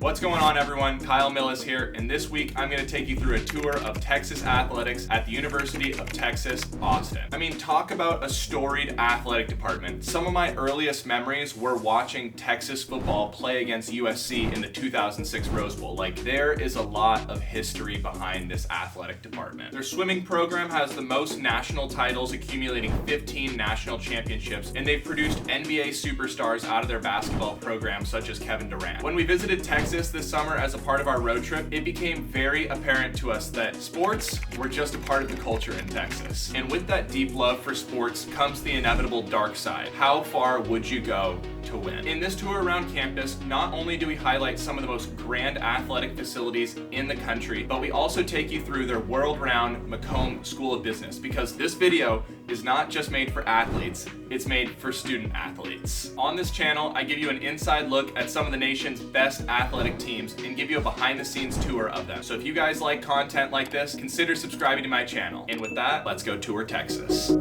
What's going on, everyone? Kyle Millis here, and this week I'm going to take you through a tour of Texas athletics at the University of Texas, Austin. I mean, talk about a storied athletic department. Some of my earliest memories were watching Texas football play against USC in the 2006 Rose Bowl. Like, there is a lot of history behind this athletic department. Their swimming program has the most national titles, accumulating 15 national championships, and they've produced NBA superstars out of their basketball program, such as Kevin Durant. When we visited Texas this summer as a part of our road trip, it became very apparent to us that sports were just a part of the culture in Texas. And with that deep love for sports comes the inevitable dark side. How far would you go to win? In this tour around campus, not only do we highlight some of the most grand athletic facilities in the country, but we also take you through their world-renowned McComb School of Business, because this video is not just made for athletes, it's made for student athletes. On this channel, I give you an inside look at some of the nation's best athletic teams and give you a behind-the-scenes tour of them. So if you guys like content like this, consider subscribing to my channel. And with that, let's go tour Texas.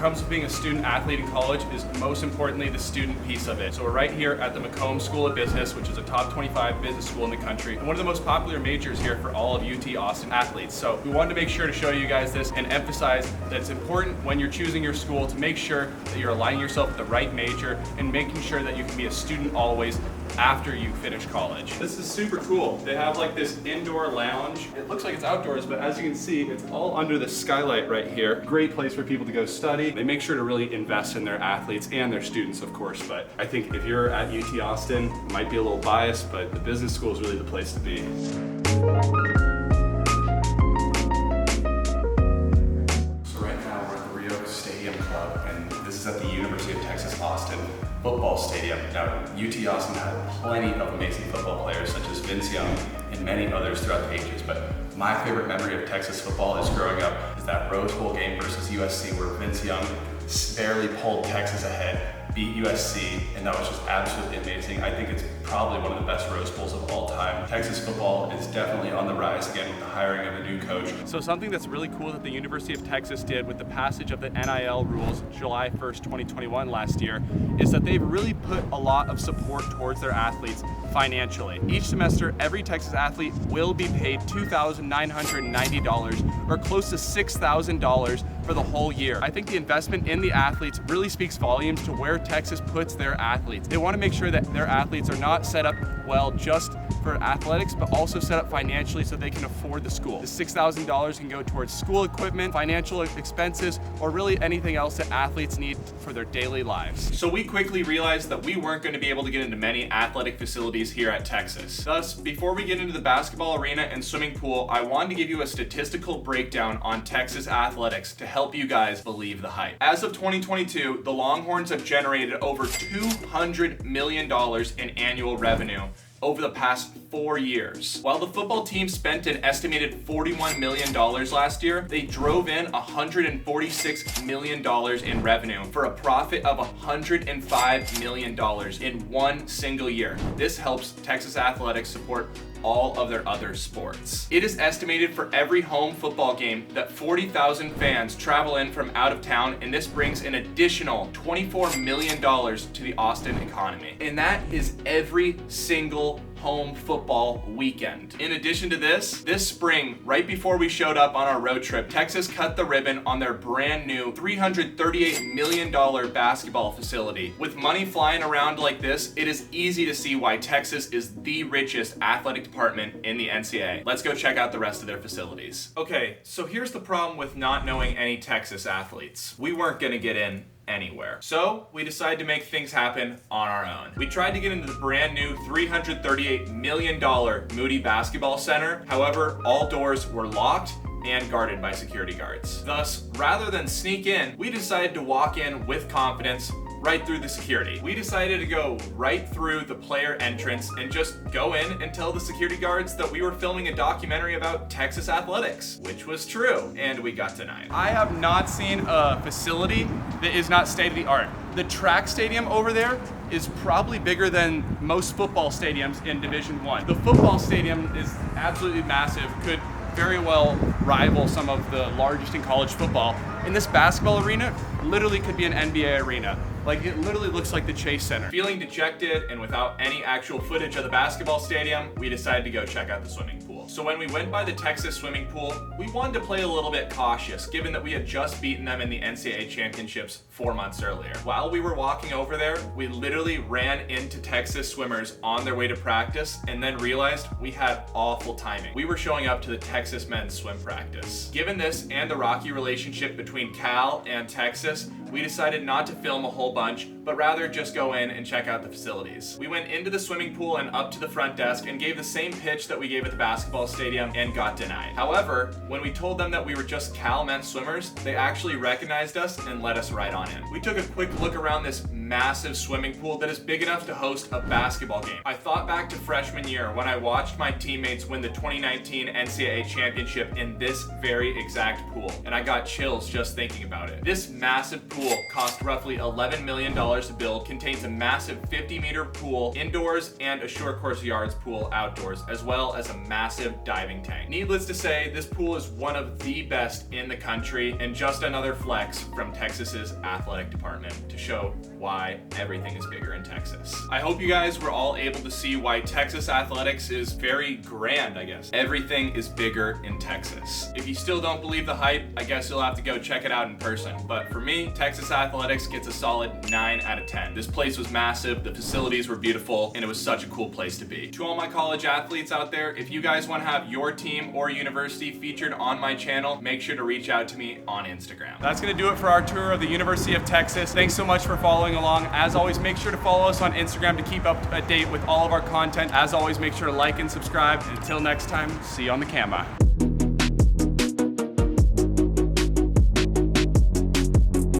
Comes with being a student athlete in college is most importantly the student piece of it. So we're right here at the McComb School of Business, which is a top 25 business school in the country, and one of the most popular majors here for all of UT Austin athletes. So we wanted to make sure to show you guys this and emphasize that it's important when you're choosing your school to make sure that you're aligning yourself with the right major and making sure that you can be a student always after you finish college. This is super cool. They have like this indoor lounge. It looks like it's outdoors, but as you can see, it's all under the skylight right here. Great place for people to go study. They make sure to really invest in their athletes and their students, of course, but I think if you're at UT Austin, it might be a little biased, but the business school is really the place to be. So right now we're at the RICHEST Stadium Club, and this is at the University of Texas Austin football stadium. Now, UT Austin had plenty of amazing football players such as Vince Young and many others throughout the ages, but my favorite memory of Texas football is growing up is that Rose Bowl game versus USC where Vince Young barely pulled Texas ahead, beat USC, and that was just absolutely amazing. I think it's probably one of the best Rose Bowls of all time. Texas football is definitely on the rise again with the hiring of a new coach. So something that's really cool that the University of Texas did with the passage of the NIL rules July 1st, 2021 last year is that they've really put a lot of support towards their athletes financially. Each semester, every Texas athlete will be paid $2,990 or close to $6,000 for the whole year. I think the investment in the athletes really speaks volumes to where Texas puts their athletes. They want to make sure that their athletes are not set up well just for athletics, but also set up financially so they can afford the school. The $6,000 can go towards school equipment, financial expenses, or really anything else that athletes need for their daily lives. So we quickly realized that we weren't going to be able to get into many athletic facilities here at Texas. Thus, before we get into the basketball arena and swimming pool, I wanted to give you a statistical breakdown on Texas athletics to help you guys believe the hype. As of 2022, the Longhorns have generated over $200 million in annual revenue over the past 4 years. While the football team spent an estimated $41 million last year, they drove in $146 million in revenue for a profit of $105 million in one single year. This helps Texas athletics support all of their other sports. It is estimated for every home football game that 40,000 fans travel in from out of town, and this brings an additional $24 million to the Austin economy. And that is every single home football weekend. In addition to this spring, right before we showed up on our road trip, Texas cut the ribbon on their brand new $338 million basketball facility. With money flying around like this, it is easy to see why Texas is the richest athletic department in the NCAA. Let's go check out the rest of their facilities. Okay, so here's the problem with not knowing any Texas athletes. We weren't gonna get in anywhere. So we decided to make things happen on our own. We tried to get into the brand new $338 million Moody Basketball Center. However, all doors were locked and guarded by security guards. Thus, rather than sneak in, we decided to walk in with confidence right through the security. We decided to go right through the player entrance and just go in and tell the security guards that we were filming a documentary about Texas athletics, which was true, and we got denied. I have not seen a facility that is not state-of-the-art. The track stadium over there is probably bigger than most football stadiums in Division I. The football stadium is absolutely massive, could very well rival some of the largest in college football. And this basketball arena literally could be an NBA arena. Like, it literally looks like the Chase Center. Feeling dejected and without any actual footage of the basketball stadium, we decided to go check out the swimming pool. So when we went by the Texas swimming pool, we wanted to play a little bit cautious, given that we had just beaten them in the NCAA championships 4 months earlier. While we were walking over there, we literally ran into Texas swimmers on their way to practice and then realized we had awful timing. We were showing up to the Texas men's swim practice. Given this and the rocky relationship between Cal and Texas, we decided not to film a whole bunch, but rather just go in and check out the facilities. We went into the swimming pool and up to the front desk and gave the same pitch that we gave at the basketball stadium and got denied. However, when we told them that we were just Cal men's swimmers, they actually recognized us and let us right on in. We took a quick look around this massive swimming pool that is big enough to host a basketball game. I thought back to freshman year when I watched my teammates win the 2019 NCAA championship in this very exact pool, and I got chills just thinking about it. This massive pool cost roughly $11 million to build, contains a massive 50-meter pool indoors and a short course yards pool outdoors, as well as a massive diving tank. Needless to say, this pool is one of the best in the country and just another flex from Texas's athletic department to show why everything is bigger in Texas. I hope you guys were all able to see why Texas athletics is very grand, I guess. Everything is bigger in Texas. If you still don't believe the hype, I guess you'll have to go check it out in person. But for me, Texas athletics gets a solid 9 out of 10. This place was massive, the facilities were beautiful, and it was such a cool place to be. To all my college athletes out there, if you guys want to have your team or university featured on my channel, make sure to reach out to me on Instagram. That's gonna do it for our tour of the University of Texas. Thanks so much for following along. As always, make sure to follow us on Instagram to keep up to date with all of our content. As always, make sure to like and subscribe. And until next time, see you on the camera.